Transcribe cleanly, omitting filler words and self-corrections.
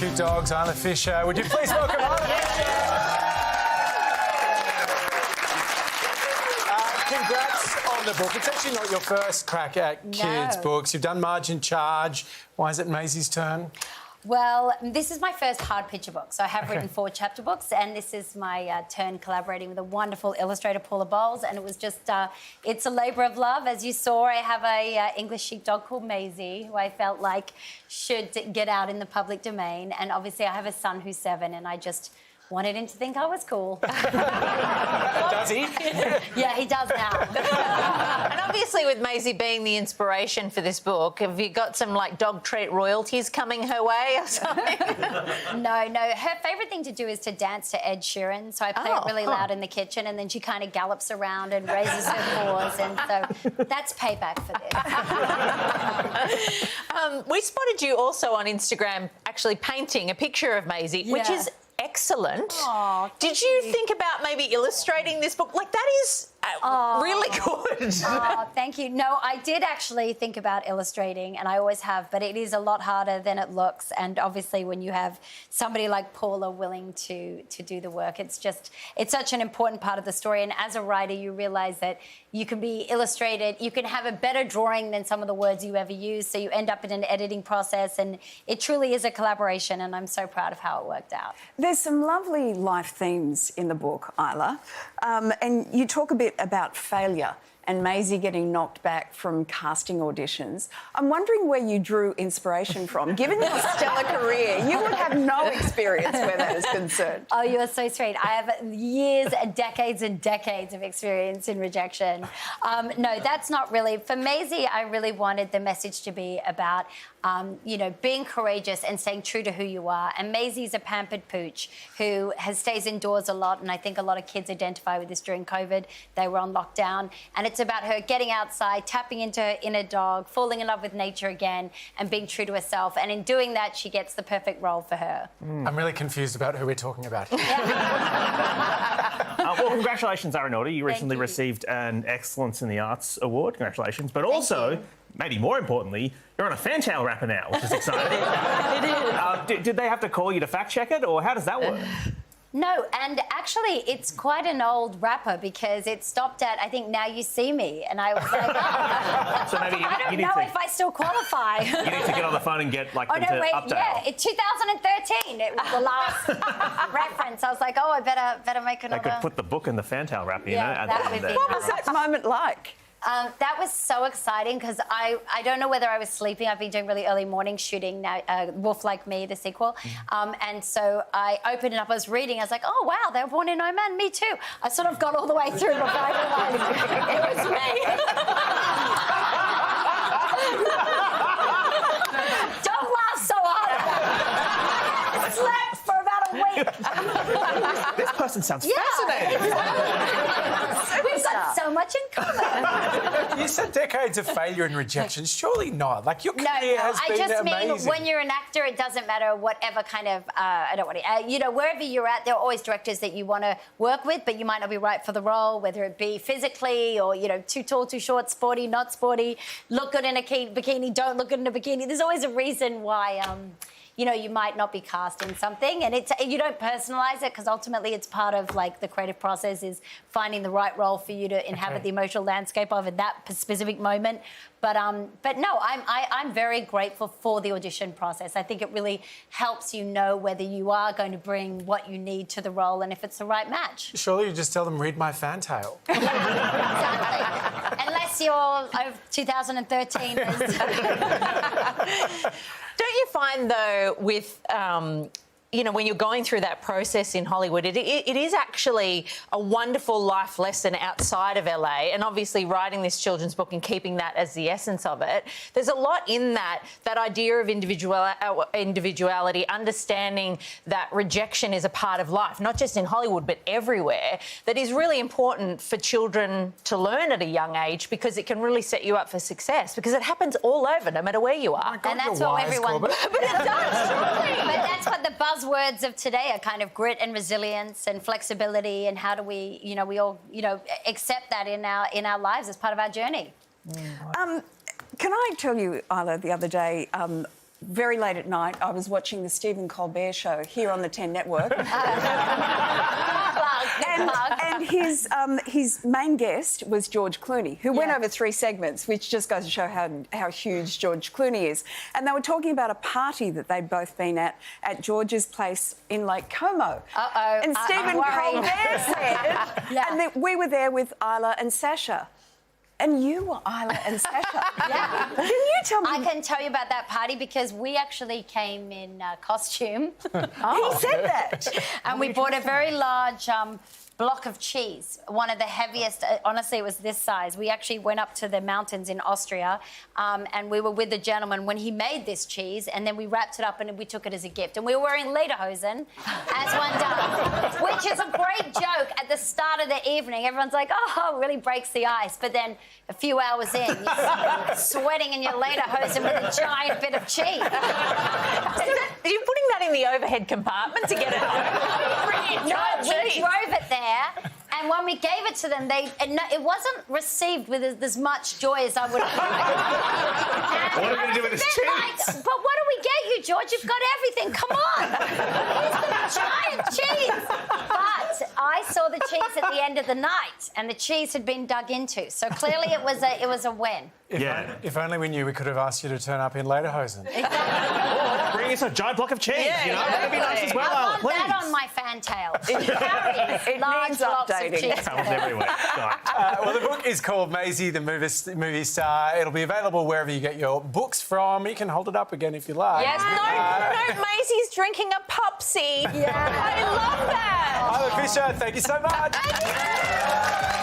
cute dogs, Isla Fisher. Would you please welcome Isla Fisher? Congrats on the book. It's actually not your first crack at kids' books. You've done Marge in Charge. Why is it Maisie's turn? Well, this is my first hard picture book, so I have written 4 chapter books, and this is my turn collaborating with a wonderful illustrator, Paula Bowles, and it was just, it's a labour of love. As you saw, I have a English sheepdog called Maisie, who I felt like should get out in the public domain, and obviously I have a son who's 7, and I just wanted him to think I was cool. Does he? Yeah, he does now. And obviously with Maisie being the inspiration for this book, have you got some, like, dog treat royalties coming her way or something? No. Her favourite thing to do is to dance to Ed Sheeran, so I play it really loud in the kitchen, and then she kind of gallops around and raises her paws, and so that's payback for this. We spotted you also on Instagram actually painting a picture of Maisie, which is excellent. Did you think about maybe illustrating this book? Like, that is really good. Thank you. No, I did actually think about illustrating, and I always have, but it is a lot harder than it looks. And obviously when you have somebody like Paula willing to do the work, it's such an important part of the story. And as a writer, you realise that you can be illustrated, you can have a better drawing than some of the words you ever use, so you end up in an editing process, and it truly is a collaboration, and I'm so proud of how it worked out. There's some lovely life themes in the book, Isla, and you talk a bit about failure and Maisie getting knocked back from casting auditions. I'm wondering where you drew inspiration from. Given your stellar career, you would have no experience where that is concerned. Oh, you are so sweet. I have years and decades of experience in rejection. No, that's not really. For Maisie, I really wanted the message to be about, being courageous and staying true to who you are. And Maisie's a pampered pooch who stays indoors a lot, and I think a lot of kids identify with this during COVID. They were on lockdown, and it's about her getting outside, tapping into her inner dog, falling in love with nature again, and being true to herself. And in doing that, she gets the perfect role for her. I'm really confused about who we're talking about. Well, congratulations, Arunauta. You recently received an Excellence in the Arts Award. Congratulations. But also, maybe more importantly, you're on a fantail wrapper now, which is exciting. It is. Did they have to call you to fact check it, or how does that work? No, and actually it's quite an old rapper because it stopped at, I think, Now You See Me, and I was like, So maybe I don't know if I still qualify. You need to get on the phone and get, like, them to update. Yeah, in 2013, it was the last reference. I was like, I better make another. They could put the book in the fantail wrapper, you know? That would be What was that moment like? That was so exciting because I don't know whether I was sleeping. I've been doing really early morning shooting now, Wolf Like Me, the sequel. And so I opened it up, I was reading, I was like, oh, wow, they were born in Oman, me too. I sort of got all the way through before I realised it was me. Don't laugh so hard. I slept for about a week. This person sounds fascinating. We've got so much in common. You said decades of failure and rejection. Surely not. Like, your career has been amazing. I just mean when you're an actor, it doesn't matter whatever kind of, I don't want to, wherever you're at, there are always directors that you want to work with, but you might not be right for the role, whether it be physically or, too tall, too short, sporty, not sporty, look good in a bikini, don't look good in a bikini. There's always a reason why, you might not be cast in something, and you don't personalise it because ultimately it's part of, like, the creative process is finding the right role for you to inhabit the emotional landscape of at that specific moment. But no, I'm very grateful for the audition process. I think it really helps you know whether you are going to bring what you need to the role and if it's the right match. Surely you just tell them, read my fantail. Exactly. Unless you're 2013. Don't you find, though, with when you're going through that process in Hollywood, it is actually a wonderful life lesson outside of LA, and obviously writing this children's book and keeping that as the essence of it. There's a lot in that idea of individuality, understanding that rejection is a part of life, not just in Hollywood but everywhere, that is really important for children to learn at a young age because it can really set you up for success because it happens all over, no matter where you are. And that's what everyone... But it does, truly. But that's what the buzzwords of today are, kind of grit and resilience and flexibility, and how do we, we all, accept that in our lives as part of our journey. Can I tell you, Isla, the other day, very late at night, I was watching the Stephen Colbert Show here on the 10 Network. And his main guest was George Clooney, who went over 3 segments, which just goes to show how huge George Clooney is. And they were talking about a party that they'd both been at George's place in Lake Como. And Stephen Colbert said, and we were there with Isla and Sasha. And you were Isla and Sasha. Yeah. Can you tell me? I can tell you about that party because we actually came in costume. He said that. And we bought a very large block of cheese, one of the heaviest. Honestly, it was this size. We actually went up to the mountains in Austria and we were with the gentleman when he made this cheese, and then we wrapped it up and we took it as a gift. And we were wearing lederhosen, as one does, which is a great joke at the start of the evening. Everyone's like, oh, it really breaks the ice. But then a few hours in, you're sweating in your lederhosen with a giant bit of cheese. You're putting that in the overhead compartment to get it home. No, we drove it there, and when we gave it to them, it wasn't received with as much joy as I would have hoped. What are we going to do with this cheese? But what do we get you, George? You've got everything. Come on. Here's the giant cheese. But I saw the cheese at the end of the night, and the cheese had been dug into. So clearly it was a win. If only we knew, we could have asked you to turn up in lederhosen. Bring us a giant block of cheese, you know? That'd be nice as well, I Isla, want please. that on my fantail. It Large needs blocks of updating. cheese. Travels everywhere. Right. Well, the book is called Maisie, the movie star. It'll be available wherever you get your books from. You can hold it up again if you like. Yes, no, Maisie's drinking a Popsy. Yeah. I love that. Isla Fisher, thank you so much. Thank you.